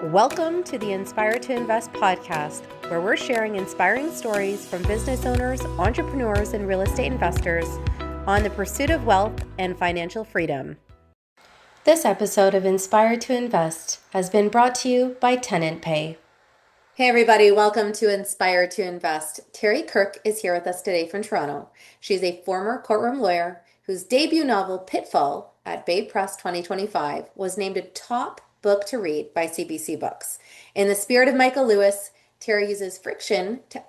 Welcome to the Inspire to Invest podcast, where we're sharing inspiring stories from business owners, entrepreneurs, and real estate investors on the pursuit of wealth and financial freedom. This episode of Inspire to Invest has been brought to you by Tenant Pay. Hey everybody, welcome to Inspire to Invest. Terry Kirk is here with us today from Toronto. She's a former courtroom lawyer whose debut novel, Pitfall, at Bay Press 2025, was named a top book to read by CBC Books. In the spirit of Michael Lewis, Terry uses fiction to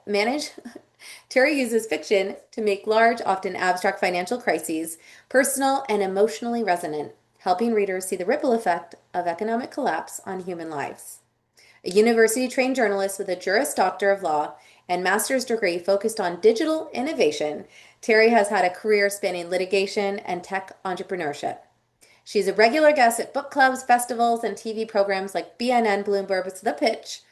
make large, often abstract financial crises personal and emotionally resonant, helping readers see the ripple effect of economic collapse on human lives. A university-trained journalist with a Juris Doctor of Law and master's degree focused on digital innovation, Terry has had a career spanning litigation and tech entrepreneurship. She's a regular guest at book clubs, festivals, and TV programs like BNN Bloomberg's The Pitch,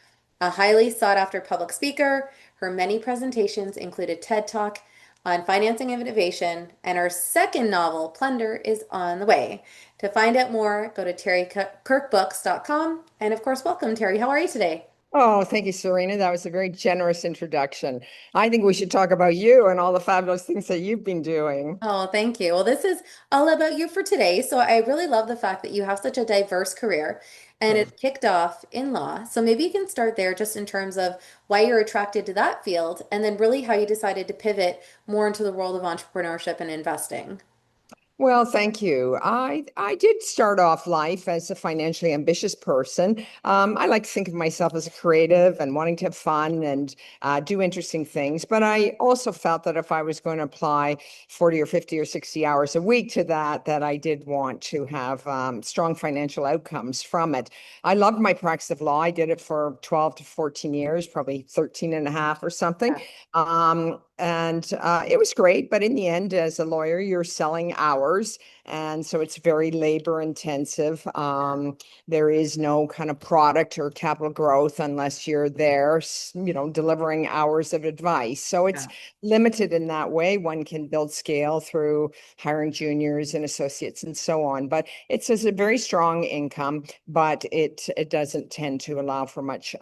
a highly sought-after public speaker. Her many presentations include a TED Talk on financing innovation, and her second novel, Plunder, is on the way. To find out more, go to terrykirkbooks.com. And of course, welcome, Terry. How are you today? Oh, thank you, Serena. That was a very generous introduction. I think we should talk about you and all the fabulous things that you've been doing. Oh, thank you. Well, this is all about you for today. So I really love the fact that you have such a diverse career and Yeah. it kicked off in law. So maybe you can start there just in terms of why you're attracted to that field and then really how you decided to pivot more into the world of entrepreneurship and investing. Well, thank you. I did start off life as a financially ambitious person. I like to think of myself as a creative and wanting to have fun and do interesting things. But I also felt that if I was going to apply 40 or 50 or 60 hours a week to that I did want to have strong financial outcomes from it. I loved my practice of law. I did it for 12 to 14 years, probably 13 and a half or something. Yeah. And it was great. But in the end, as a lawyer, you're selling hours. And so it's very labor intensive. There is no kind of product or capital growth unless you're there, delivering hours of advice. So it's Yeah. limited in that way. One can build scale through hiring juniors and associates and so on. But it's a very strong income, but it doesn't tend to allow for much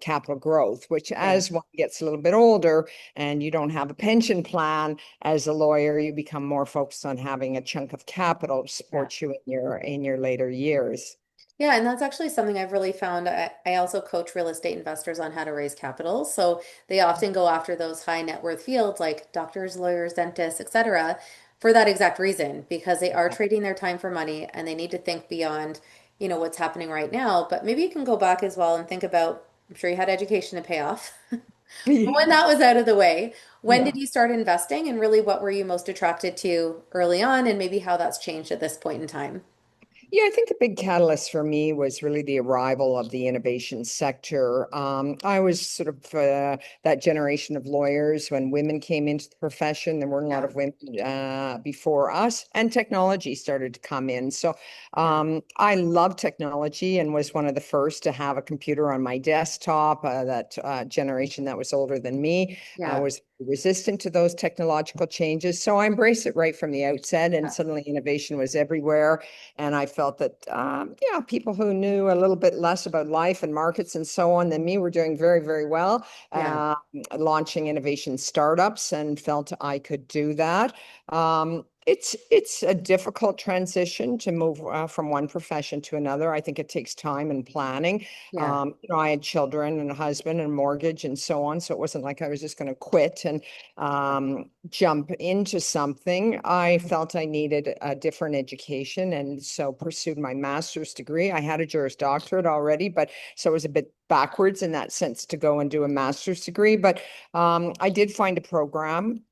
capital growth, which Yeah. as one gets a little bit older and you don't have a pension plan as a lawyer, you become more focused on having a chunk of capital to Yeah. support you in your later years. Yeah, and that's actually something I've really found. I also coach real estate investors on how to raise capital. So they often go after those high net worth fields like doctors, lawyers, dentists, etc., for that exact reason, because they are trading their time for money and they need to think beyond, what's happening right now. But maybe you can go back as well and think about, I'm sure you had education to pay off. But when that was out of the way, when Yeah. did you start investing and really what were you most attracted to early on and maybe how that's changed at this point in time? Yeah, I think the big catalyst for me was really the arrival of the innovation sector. I was sort of that generation of lawyers when women came into the profession. There weren't a lot Yeah. of women before us, and technology started to come in. So Yeah. I love technology and was one of the first to have a computer on my desktop. That generation that was older than me Yeah. was resistant to those technological changes. So I embraced it right from the outset, and Yeah. suddenly innovation was everywhere. And I felt that, people who knew a little bit less about life and markets and so on than me were doing very, very well, Yeah. uh, launching innovation startups, and felt I could do that. It's a difficult transition to move from one profession to another. I think it takes time and planning. Yeah. I had children and a husband and mortgage and so on, so it wasn't like I was just going to quit and jump into something. I felt I needed a different education, and so pursued my master's degree. I had a Juris Doctorate already, but so it was a bit backwards in that sense to go and do a master's degree. But I did find a program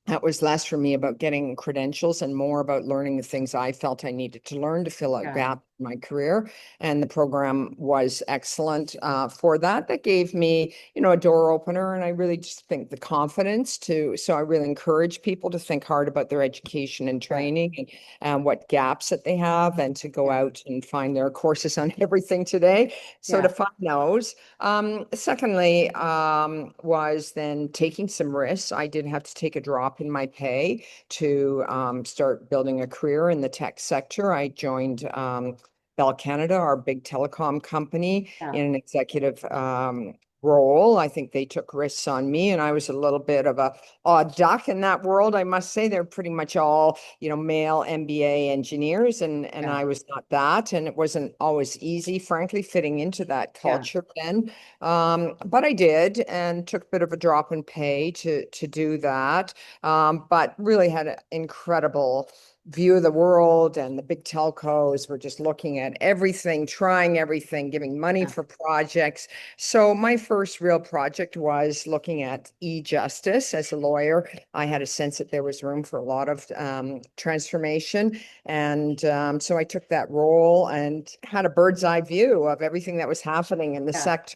that was less for me about getting credentials and more about learning the things I felt I needed to learn to fill out Yeah. gaps in my career. And the program was excellent for that. That gave me, a door opener. And I really just think the confidence so I really encourage people to think hard about their education and Right. training and what gaps that they have, and to go Yeah. out and find their courses on everything today. So to Yeah. find those. Secondly, was then taking some risks. I did have to take a drop in my pay to start building a career in the tech sector. I joined Bell Canada, our big telecom company, Yeah. in an executive role. I think they took risks on me, and I was a little bit of a odd duck in that world. I must say they're pretty much all, male MBA engineers, and Yeah. I was not that, and it wasn't always easy, frankly, fitting into that Yeah. culture then. But I did, and took a bit of a drop in pay to do that. But really had an incredible view of the world, and the big telcos were just looking at everything, trying everything, giving money Yeah. for projects. So my first real project was looking at e-justice. As a lawyer, I had a sense that there was room for a lot of transformation. And so I took that role and had a bird's eye view of everything that was happening in the Yeah. sector.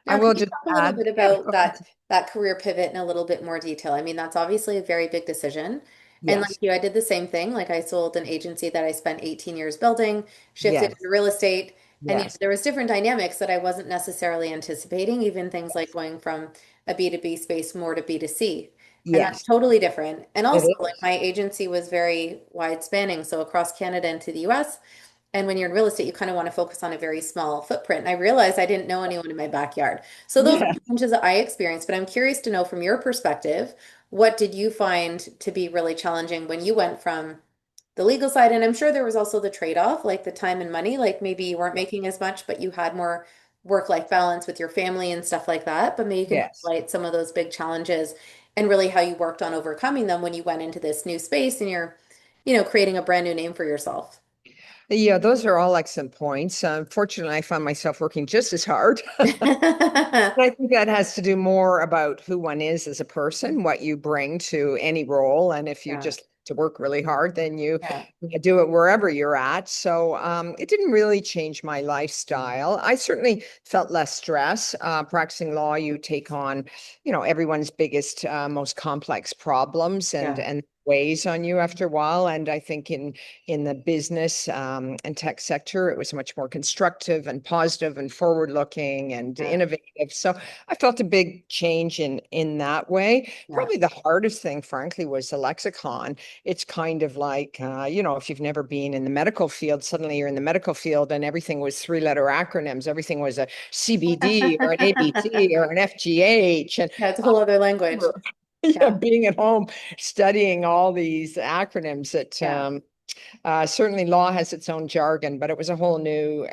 I Now, can will you just talk a little add, bit yeah, about go ahead. that career pivot in a little bit more detail? I mean, that's obviously a very big decision. And like Yes, you, I did the same thing. Like I sold an agency that I spent 18 years building, shifted yes, into real estate, and yes, there was different dynamics that I wasn't necessarily anticipating, even things like going from a B2B space more to B2C. And that's yes, totally different. And it also, like is. my agency was very wide spanning, so across Canada and to the US. And when you're in real estate, you kind of want to focus on a very small footprint. And I realized I didn't know anyone in my backyard. So those are Yeah. challenges that I experienced, but I'm curious to know from your perspective, what did you find to be really challenging when you went from the legal side? And I'm sure there was also the trade-off, like the time and money, like maybe you weren't making as much, but you had more work-life balance with your family and stuff like that. But maybe you can Yes. highlight some of those big challenges and really how you worked on overcoming them when you went into this new space and you're, creating a brand new name for yourself. Yeah, those are all excellent points. Unfortunately, I found myself working just as hard. I think that has to do more about who one is as a person, what you bring to any role. And if you Yeah, just to work really hard, then yeah, you do it wherever you're at. So it didn't really change my lifestyle. I certainly felt less stress. Practicing law, you take on, everyone's biggest, most complex problems, and yeah, and weighs on you after a while. And I think in the business and tech sector, it was much more constructive and positive and forward looking and yeah, innovative. So I felt a big change in that way. yeah. Probably the hardest thing, frankly, was the lexicon. It's kind of like, if you've never been in the medical field, suddenly you're in the medical field and everything was three-letter acronyms. Everything was a CBD or an ABC or an FGH. And Yeah, it's a whole other language. yeah, Yeah, being at home studying all these acronyms that yeah, certainly law has its own jargon, but it was a whole new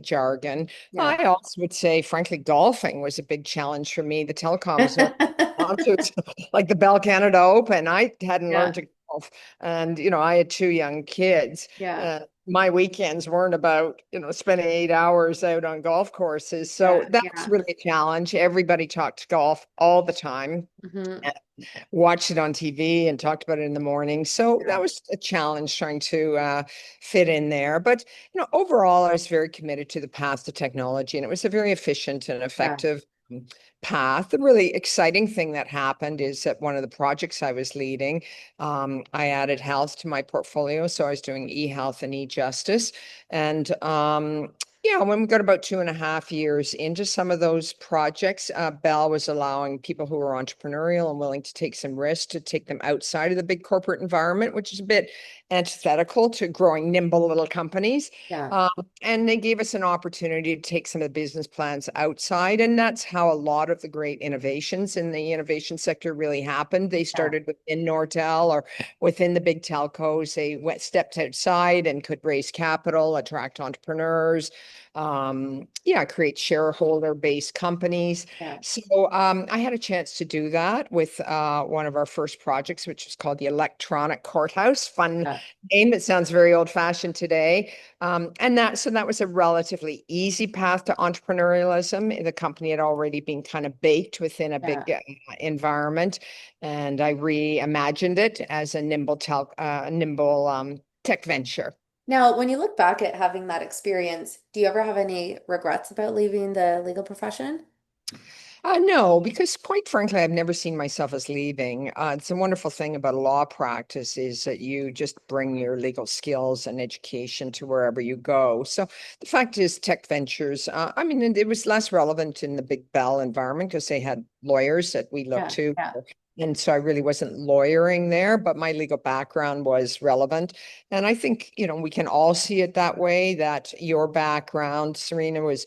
jargon. yeah. I also would say, frankly, golfing was a big challenge for me. The telecoms are onto it, like the Bell Canada Open. I hadn't learned Yeah, to golf, and I had two young kids. yeah, My weekends weren't about spending 8 hours out on golf courses, so yeah, that was yeah. really a challenge. Everybody talked golf all the time, Hmm. watched it on TV and talked about it in the morning. So that Yeah, was a challenge trying to fit in there. But overall, I was very committed to the path to technology, and it was a very efficient and yeah, effective path. The really exciting thing that happened is that one of the projects I was leading, I added health to my portfolio. So I was doing e-health and e-justice. And yeah, when we got about 2.5 years into some of those projects, Bell was allowing people who were entrepreneurial and willing to take some risks to take them outside of the big corporate environment, which is a bit antithetical to growing nimble little companies. yeah, Um, and they gave us an opportunity to take some of the business plans outside. And that's how a lot of the great innovations in the innovation sector really happened. They yeah, started within Nortel or within the big telcos. They stepped outside and could raise capital, attract entrepreneurs, yeah, create shareholder-based companies. yeah, So I had a chance to do that with one of our first projects, which is called the Electronic Courthouse. Fun yeah, name. It sounds very old-fashioned today. So that was a relatively easy path to entrepreneurialism. The company had already been kind of baked within a yeah. big environment, and I reimagined it as a nimble tech venture. Now, when you look back at having that experience, do you ever have any regrets about leaving the legal profession? No, because quite frankly, I've never seen myself as leaving. It's a wonderful thing about a law practice is that you just bring your legal skills and education to wherever you go. So the fact is, tech ventures, I mean, it was less relevant in the Big Bell environment because they had lawyers that we looked Yeah, to yeah, And so I really wasn't lawyering there, but my legal background was relevant. And I think, we can all see it that way, that your background, Serena, was,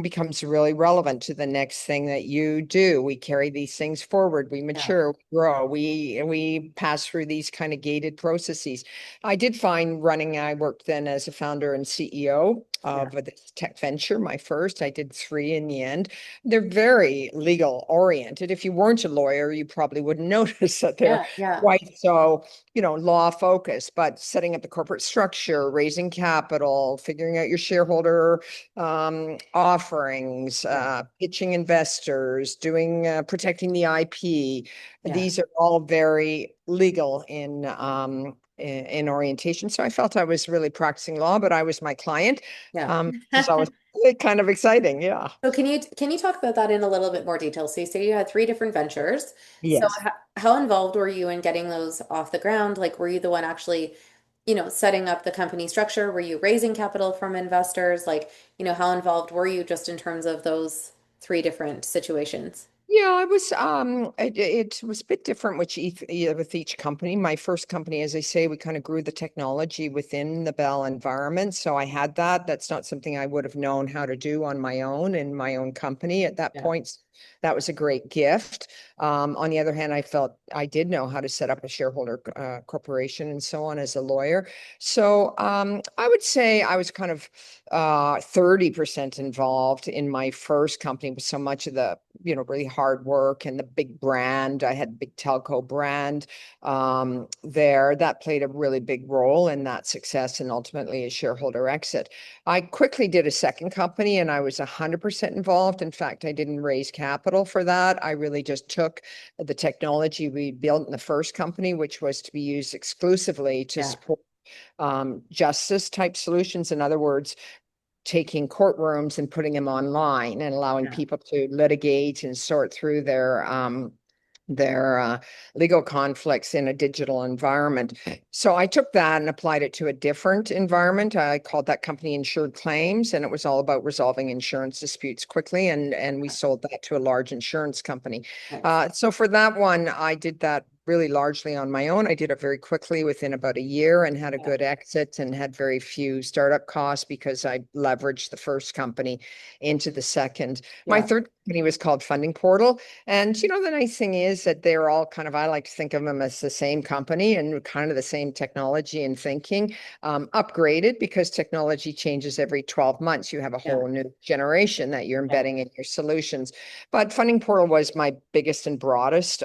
becomes really relevant to the next thing that you do. We carry these things forward, we Yeah. mature, we grow, we pass through these kind of gated processes. I did find I worked then as a founder and CEO Yeah. of this tech venture, my first. I did 3 in the end. They're very legal oriented. If you weren't a lawyer, you probably wouldn't notice that they're Yeah. Yeah. quite so, law focused, but setting up the corporate structure, raising capital, figuring out your shareholder offerings, Yeah. pitching investors, doing protecting the IP. Yeah. These are all very legal in orientation. So I felt I was really practicing law, but I was my client. Yeah. It's always kind of exciting. Yeah. So can you talk about that in a little bit more detail? So you say you had three different ventures. So Yes. how involved were you in getting those off the ground? Like, were you the one actually, setting up the company structure? Were you raising capital from investors? Like, how involved were you just in terms of those three different situations? Yeah, I was it was a bit different with each company. My first company, as I say, we kind of grew the technology within the Bell environment. So I had that. That's not something I would have known how to do on my own in my own company at that Yeah. point. That was a great gift. On the other hand, I felt I did know how to set up a shareholder corporation and so on as a lawyer. So I would say I was kind of 30% involved in my first company with so much of the, really hard work and the big brand. I had a big telco brand there. That played a really big role in that success and ultimately a shareholder exit. I quickly did a second company and I was 100% involved. In fact, I didn't raise capital for that. I really just took the technology we built in the first company, which was to be used exclusively to Yeah. support justice type solutions. In other words, taking courtrooms and putting them online and allowing Yeah. people to litigate and sort through their legal conflicts in a digital environment. So I took that and applied it to a different environment. I called that company Insured Claims, and it was all about resolving insurance disputes quickly. And we sold that to a large insurance company. Nice. So for that one, I did that really largely on my own. I did it very quickly within about a year and had a Yeah. good exit and had very few startup costs because I leveraged the first company into the second. My Yeah. third company was called Funding Portal. And the nice thing is that they're all kind of, I like to think of them as the same company and kind of the same technology and thinking, upgraded because technology changes every 12 months. You have a Yeah. whole new generation that you're Yeah. embedding in your solutions. But Funding Portal was my biggest and broadest.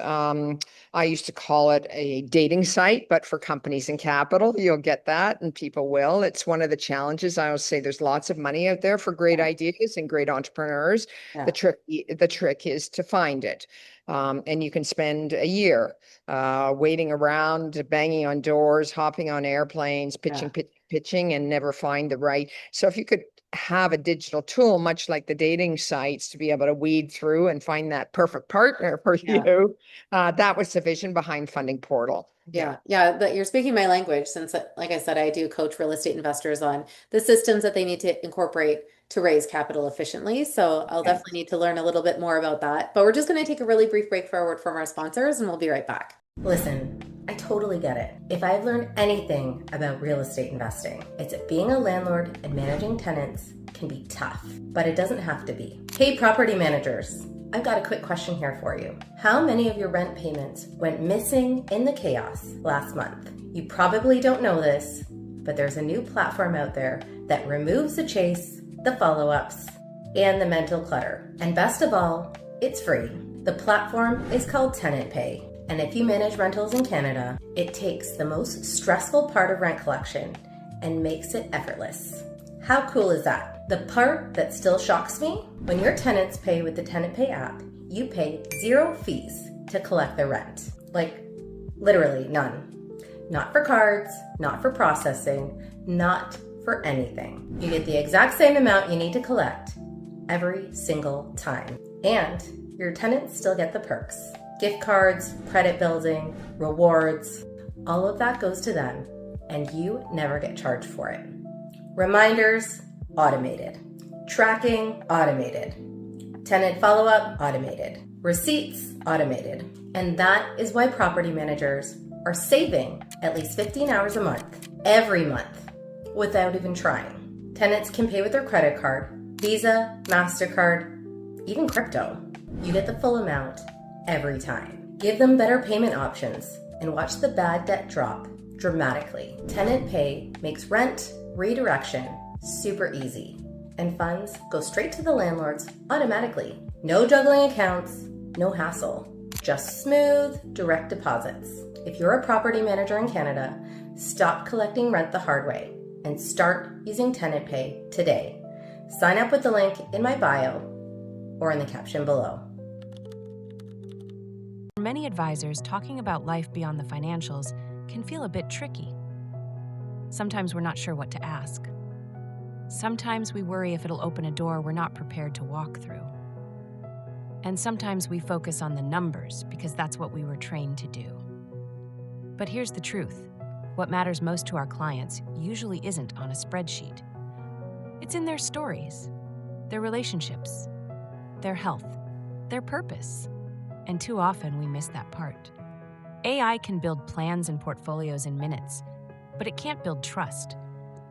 I used to call it a dating site, but for companies in capital, you'll get that and people will. It's one of the challenges. I always say there's lots of money out there for great Yeah. ideas and great entrepreneurs. Yeah. The trick is to find it. And you can spend a year waiting around, banging on doors, hopping on airplanes, Yeah. pitching, and never find the right. So if you could have a digital tool, much like the dating sites, to be able to weed through and find that perfect partner for Yeah. you, that was the vision behind Funding Portal. Yeah. Yeah, yeah, but you're speaking my language since, like I said, I do coach real estate investors on the systems that they need to incorporate to raise capital efficiently. So I'll Yeah. definitely need to learn a little bit more about that. But we're just going to take a really brief break forward from our sponsors and we'll be right back. Listen, I totally get it. If I've learned anything about real estate investing, it's that being a landlord and managing tenants can be tough, but it doesn't have to be. Hey, property managers. I've got a quick question here for you. How many of your rent payments went missing in the chaos last month? You probably don't know this, but there's a new platform out there that removes the chase, the follow-ups, and the mental clutter. And best of all, it's free. The platform is called Tenant Pay. And if you manage rentals in Canada, it takes the most stressful part of rent collection and makes it effortless. How cool is that? The part that still shocks me, when your tenants pay with the Tenant Pay app, you pay 0 fees to collect their rent. Like, literally none. Not for cards, not for processing, not for anything. You get the exact same amount you need to collect every single time. And your tenants still get the perks. Gift cards, credit building, rewards, all of that goes to them, and you never get charged for it. Reminders, automated. Tracking, automated. Tenant follow-up, automated. Receipts automated. And that is why property managers are saving at least 15 hours a month, every month, without even trying. Tenants can pay with their credit card, Visa, MasterCard, even crypto. You get the full amount every time. Give them better payment options and watch the bad debt drop dramatically. Tenant pay makes rent redirection super easy, and funds go straight to the landlords automatically. No juggling accounts, no hassle, just smooth, direct deposits. If you're a property manager in Canada, stop collecting rent the hard way and start using tenant pay today. Sign up with the link in my bio or in the caption below. For many advisors, talking about life beyond the financials can feel a bit tricky. Sometimes we're not sure what to ask. Sometimes we worry if it'll open a door we're not prepared to walk through. And sometimes we focus on the numbers because that's what we were trained to do. But here's the truth. What matters most to our clients usually isn't on a spreadsheet. It's in their stories, their relationships, their health, their purpose. And too often we miss that part. AI can build plans and portfolios in minutes, but it can't build trust.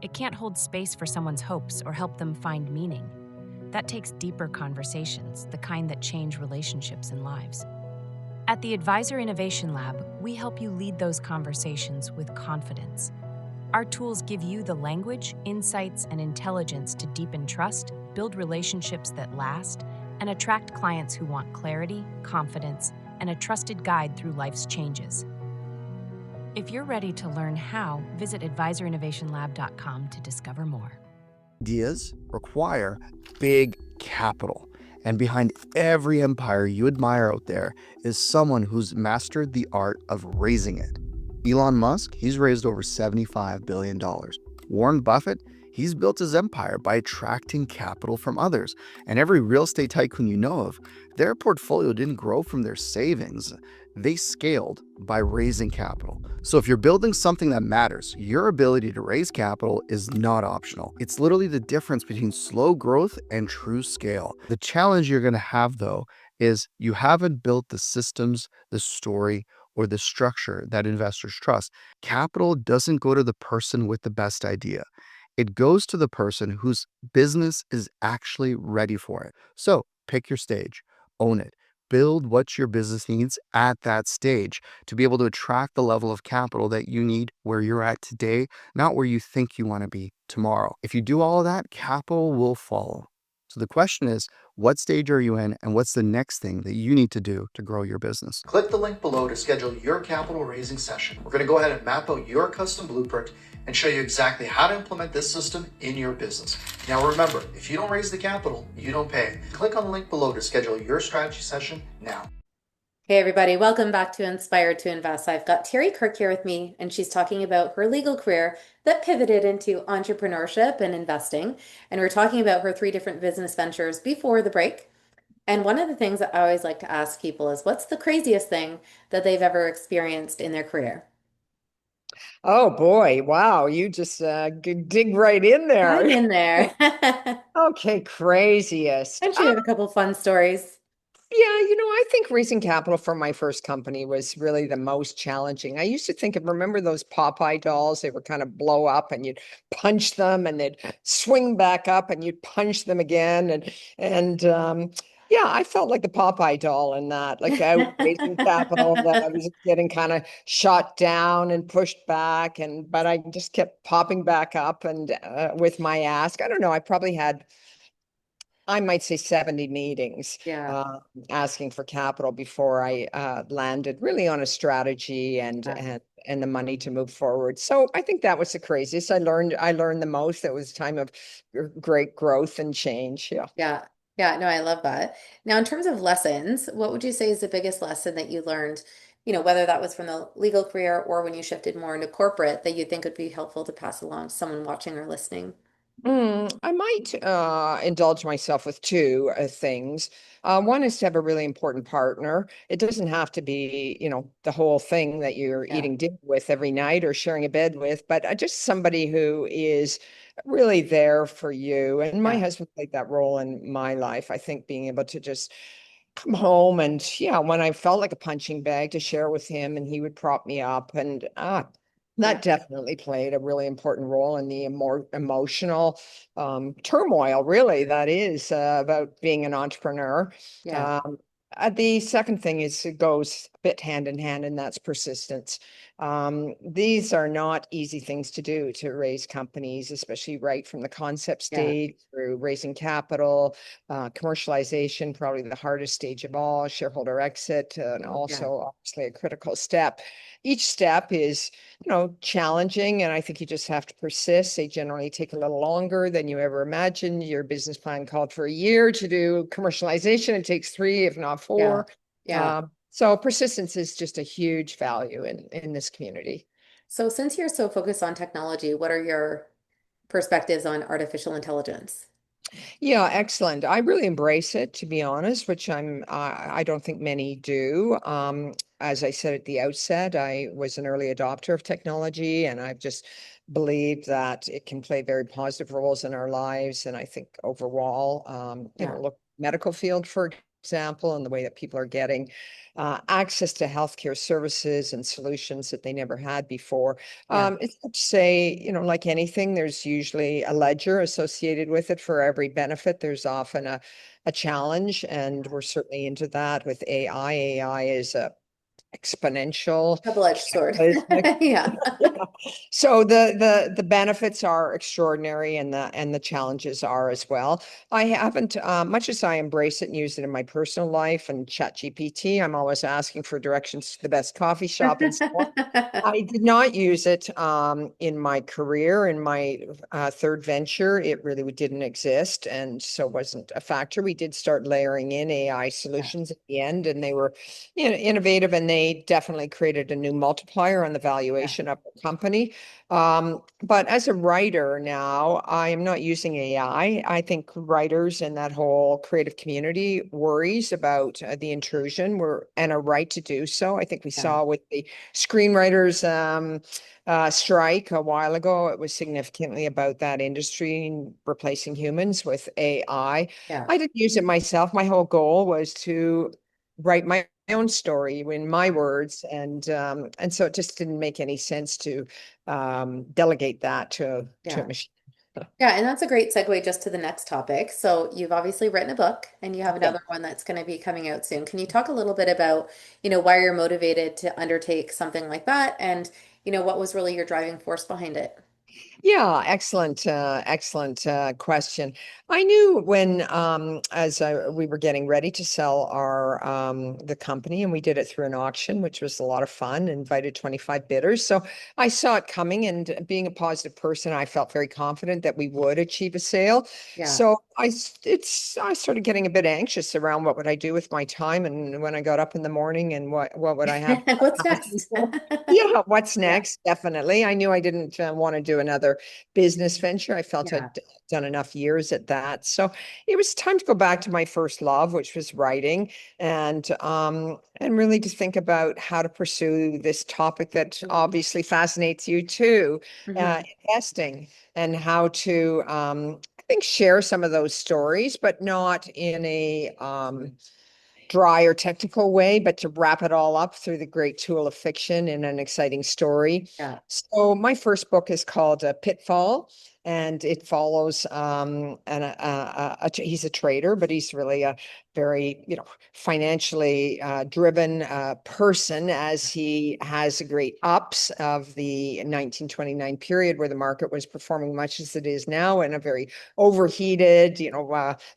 It can't hold space for someone's hopes or help them find meaning. That takes deeper conversations, the kind that change relationships and lives. At the Advisor Innovation Lab, we help you lead those conversations with confidence. Our tools give you the language, insights, and intelligence to deepen trust, build relationships that last, and attract clients who want clarity, confidence, and a trusted guide through life's changes. If you're ready to learn how, visit advisorinnovationlab.com to discover more. Ideas require big capital. And behind every empire you admire out there is someone who's mastered the art of raising it. Elon Musk, he's raised over $75 billion. Warren Buffett, he's built his empire by attracting capital from others. And every real estate tycoon you know of, their portfolio didn't grow from their savings. They scaled by raising capital. So if you're building something that matters, your ability to raise capital is not optional. It's literally the difference between slow growth and true scale. The challenge you're going to have, though, is you haven't built the systems, the story, or the structure that investors trust. Capital doesn't go to the person with the best idea. It goes to the person whose business is actually ready for it. So pick your stage, own it. Build what your business needs at that stage to be able to attract the level of capital that you need where you're at today, not where you think you want to be tomorrow. If you do all of that, capital will follow. So the question is, what stage are you in and what's the next thing that you need to do to grow your business? Click the link below to schedule your capital raising session. We're going to go ahead and map out your custom blueprint and show you exactly how to implement this system in your business. Now remember, if you don't raise the capital, you don't pay. Click on the link below to schedule your strategy session now. Hey everybody, welcome back to Inspired to Invest. I've got Terry Kirk here with me, and she's talking about her legal career that pivoted into entrepreneurship and investing. And we're talking about her 3 different business ventures before the break. And one of the things that I always like to ask people is, what's the craziest thing that they've ever experienced in their career? Oh boy, wow, you just dig right in there. I'm in there. Okay, craziest. I'm sure you have a couple fun stories. Yeah, I think raising capital for my first company was really the most challenging. I used to think of, remember those Popeye dolls? They were kind of blow up and you'd punch them and they'd swing back up and you'd punch them again. And yeah, I felt like the Popeye doll in that, like out raising capital that I was getting kind of shot down and pushed back. But I just kept popping back up and with my ask. I don't know, I probably had, I might say 70 meetings Yeah. asking for capital before I landed really on a strategy and Yeah. and the money to move forward. So I think that was the craziest. I learned the most. It was a time of great growth and change. Yeah. Yeah. Yeah. No, I love that. Now, in terms of lessons, what would you say is the biggest lesson that you learned, whether that was from the legal career or when you shifted more into corporate, that you think would be helpful to pass along to someone watching or listening? I might indulge myself with 2 things. One is to have a really important partner. It doesn't have to be, the whole thing that you're Yeah. eating dinner with every night or sharing a bed with, but just somebody who is really there for you. And my Yeah. husband played that role in my life. I think being able to just come home and yeah, when I felt like a punching bag, to share with him, and he would prop me up. And that definitely played a really important role in the more emotional turmoil, really, that is about being an entrepreneur. Yeah. Um, the second thing is it goes a bit hand in hand, and that's persistence. These are not easy things to do, to raise companies, especially right from the concept Yeah. stage through raising capital, commercialization, probably the hardest stage of all, shareholder exit, and also obviously a critical step. Each step is, challenging, and I think you just have to persist. They generally take a little longer than you ever imagined. Your business plan called for a year to do commercialization. It takes 3, if not 4. Yeah. So persistence is just a huge value in this community. So since you're so focused on technology, what are your perspectives on artificial intelligence? Yeah, excellent. I really embrace it, to be honest, which I don't think many do. As I said at the outset, I was an early adopter of technology, and I've just believed that it can play very positive roles in our lives. And I think overall, Yeah. look, medical field, for example, and the way that people are getting access to healthcare services and solutions that they never had before. Yeah. It's not to say, like anything, there's usually a ledger associated with it. For every benefit, there's often a challenge, and we're certainly into that with AI. AI is a exponential, Double-edged sword. cataclysmic. Yeah. Yeah. So the benefits are extraordinary, and the challenges are as well. I haven't, much as I embrace it and use it in my personal life and chat GPT, I'm always asking for directions to the best coffee shop and so on. I did not use it in my career. In my third venture, it really didn't exist, and so wasn't a factor. We did start layering in AI solutions at the end, and they were innovative, and they definitely created a new multiplier on the valuation of the company. But as a writer now, I am not using AI. I think writers and that whole creative community worries about the intrusion, and are right to do so. I think we saw with the screenwriters strike a while ago, it was significantly about that industry replacing humans with AI. Yeah. I didn't use it myself. My whole goal was to write my own story in my words, and so it just didn't make any sense to delegate that to a Yeah. machine. Yeah, and that's a great segue just to the next topic. So you've obviously written a book and you have Yeah. another one that's going to be coming out soon. Can you talk a little bit about, why you're motivated to undertake something like that and, what was really your driving force behind it? Yeah, excellent question. I knew when, as we were getting ready to sell our the company, and we did it through an auction, which was a lot of fun. Invited 25 bidders, so I saw it coming. And being a positive person, I felt very confident that we would achieve a sale. Yeah. So I started getting a bit anxious around what would I do with my time, and when I got up in the morning, and what would I have What's next? Yeah, what's Yeah. next? Definitely. I knew I didn't want to do another business venture. I felt Yeah. I'd done enough years at that. So it was time to go back to my first love, which was writing, and really to think about how to pursue this topic that obviously fascinates you too, Mhm. investing, and how to I think share some of those stories, but not in a dry or technical way, but to wrap it all up through the great tool of fiction in an exciting story. Yeah. So my first book is called Pitfall, and it follows he's a trader, but he's really a very financially driven person, as he has a great ups of the 1929 period where the market was performing much as it is now, in a very overheated,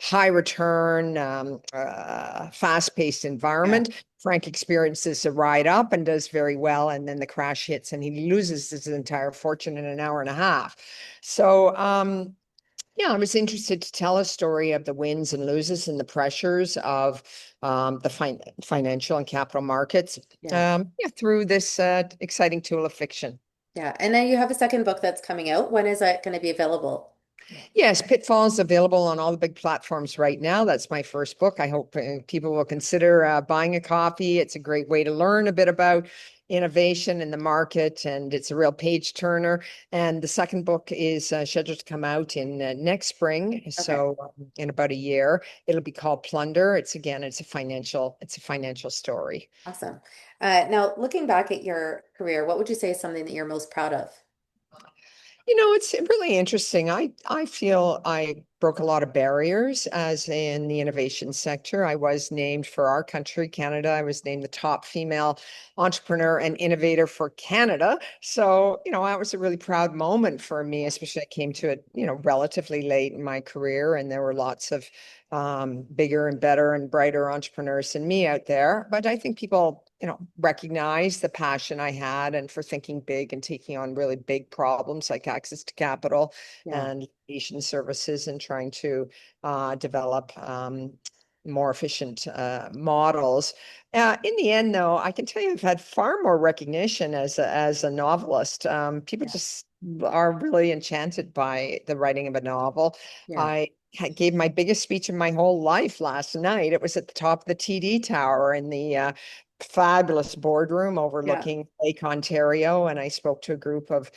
high return, fast-paced Yeah. environment. Frank experiences a ride up and does very well, and then the crash hits, and he loses his entire fortune in an hour and a half. So, yeah, I was interested to tell a story of the wins and loses and the pressures of the financial and capital markets, Yeah. through this exciting tool of fiction. Yeah. And then you have a second book that's coming out. When is that going to be available? Yes, Pitfall is available on all the big platforms right now. That's my first book. I hope people will consider buying a copy. It's a great way to learn a bit about innovation in the market, and it's a real page turner. And the second book is scheduled to come out in next spring, Okay, so in about a year. It'll be called Plunder. It's a financial story. awesome. Now, looking back at your career, what would you say is something that you're most proud of? It's really interesting. I feel I broke a lot of barriers as in the innovation sector. I was named for our country, Canada. I was named the top female entrepreneur and innovator for Canada. So, that was a really proud moment for me, especially I came to it, relatively late in my career, and there were lots of bigger and better and brighter entrepreneurs than me out there. But I think people, recognize the passion I had and for thinking big and taking on really big problems like access to capital Yeah, and litigation services, and trying to develop more efficient models. In the end, though, I can tell you I've had far more recognition as a novelist. People yeah, just are really enchanted by the writing of a novel. yeah, I gave my biggest speech of my whole life last night. It was at the top of the TD Tower in the fabulous boardroom yeah, overlooking Lake Ontario, and I spoke to a group of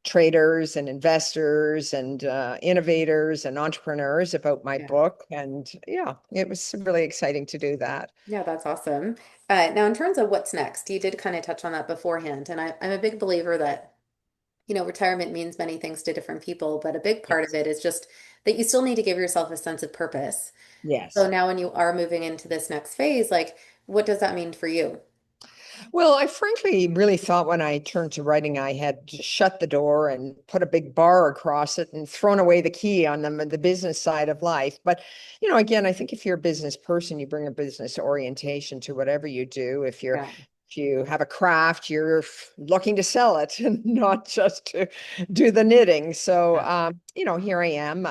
traders and investors and innovators and entrepreneurs about my yeah. book. And yeah, it was really exciting to do that. Yeah, that's awesome. Now, in terms of what's next, you did kind of touch on that beforehand, and I'm a big believer that, retirement means many things to different people, but a big part of Yes. it is just that you still need to give yourself a sense of purpose. So Yes. now, when you are moving into this next phase, like, what does that mean for you? Well, I frankly really thought when I turned to writing, I had just shut the door and put a big bar across it and thrown away the key on the business side of life. But, again, I think if you're a business person, you bring a business orientation to whatever you do. Yeah, If you have a craft, you're looking to sell it and not just to do the knitting. So, yeah, here I am,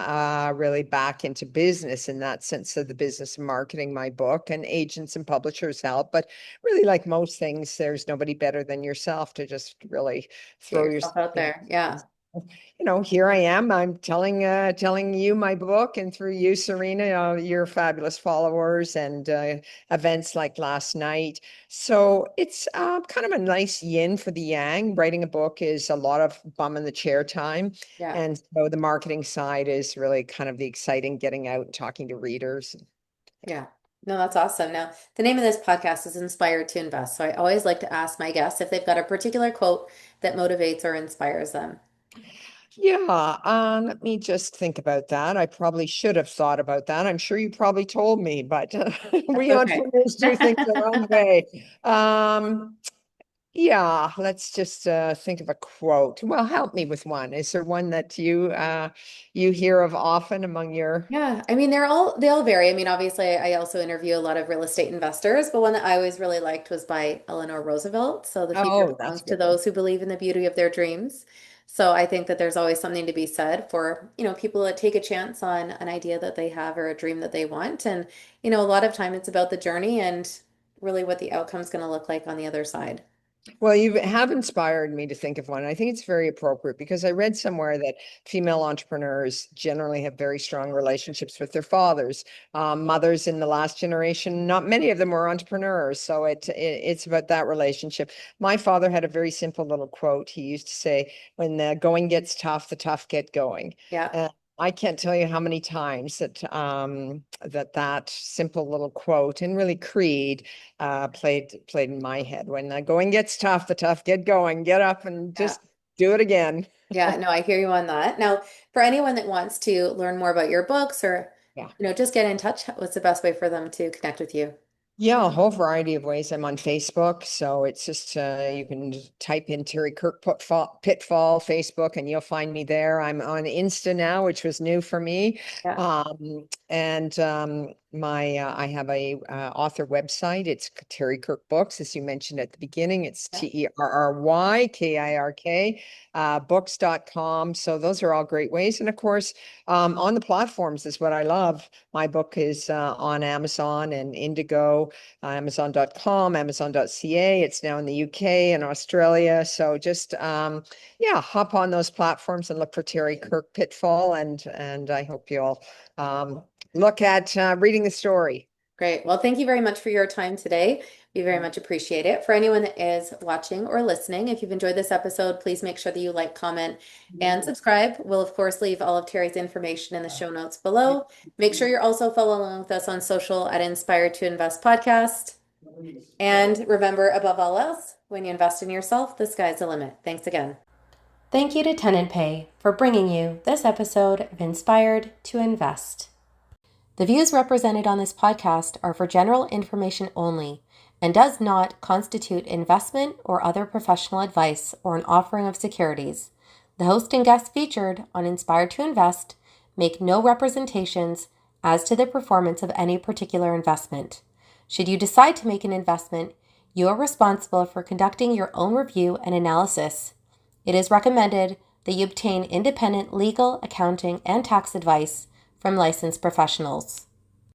really back into business in that sense of the business of marketing my book, and agents and publishers help. But really, like most things, there's nobody better than yourself to just really get throw yourself yourself out in. there. Yeah, Here I am. I'm telling you my book, and through you, Serena, your fabulous followers and events like last night. So it's kind of a nice yin for the yang. Writing a book is a lot of bum in the chair time, yeah, and so the marketing side is really kind of the exciting getting out and talking to readers. yeah. No, that's awesome. Now, the name of this podcast is Inspired to Invest. So I always like to ask my guests if they've got a particular quote that motivates or inspires them. Yeah, let me just think about that. I probably should have thought about that. I'm sure you probably told me, but That's we okay. entrepreneurs do things our own way. Yeah, let's just think of a quote. Well, help me with one. Is there one that you hear of often among your? Yeah, I mean they all vary. I mean, obviously I also interview a lot of real estate investors, but one that I always really liked was by Eleanor Roosevelt. So the future Oh, that's belongs a to good one. those who believe in the beauty of their dreams. So I think that there's always something to be said for, people that take a chance on an idea that they have or a dream that they want. And, a lot of time it's about the journey and really what the outcome's going to look like on the other side. Well, you have inspired me to think of one. I think it's very appropriate because I read somewhere that female entrepreneurs generally have very strong relationships with their fathers. Mothers in the last generation, not many of them were entrepreneurs. So it's about that relationship. My father had a very simple little quote. He used to say, when the going gets tough, the tough get going. Yeah. I can't tell you how many times that simple little quote and really creed played in my head. When the going gets tough, the tough get going, get up and Yeah. just do it again. Yeah, no, I hear you on that. Now, for anyone that wants to learn more about your books or, Yeah. just get in touch, what's the best way for them to connect with you? Yeah, a whole variety of ways. I'm on Facebook, so it's just you can just type in Terry Kirk Pitfall Facebook, and you'll find me there. I'm on Insta now, which was new for me. Yeah. Um, And I have a author website. It's Terry Kirk Books, as you mentioned at the beginning. It's TERRYKIRK, books.com. So those are all great ways. And of course, on the platforms is what I love. My book is on Amazon and Indigo, Amazon.com, Amazon.ca. It's now in the UK and Australia. So just hop on those platforms and look for Terry Kirk Pitfall, and I hope you'll look at reading the story. Great. Well, thank you very much for your time today. We very much appreciate it. For anyone that is watching or listening, if you've enjoyed this episode, please make sure that you like, comment, and subscribe. We'll, of course, leave all of Terry's information in the show notes below. Make sure you're also following along with us on social at Inspired to Invest Podcast. And remember, above all else, when you invest in yourself, the sky's the limit. Thanks again. Thank you to Tenant Pay for bringing you this episode of Inspired to Invest. The views represented on this podcast are for general information only and does not constitute investment or other professional advice or an offering of securities. The host and guests featured on Inspired to Invest make no representations as to the performance of any particular investment. Should you decide to make an investment, you are responsible for conducting your own review and analysis. It is recommended that you obtain independent legal, accounting, and tax advice from licensed professionals.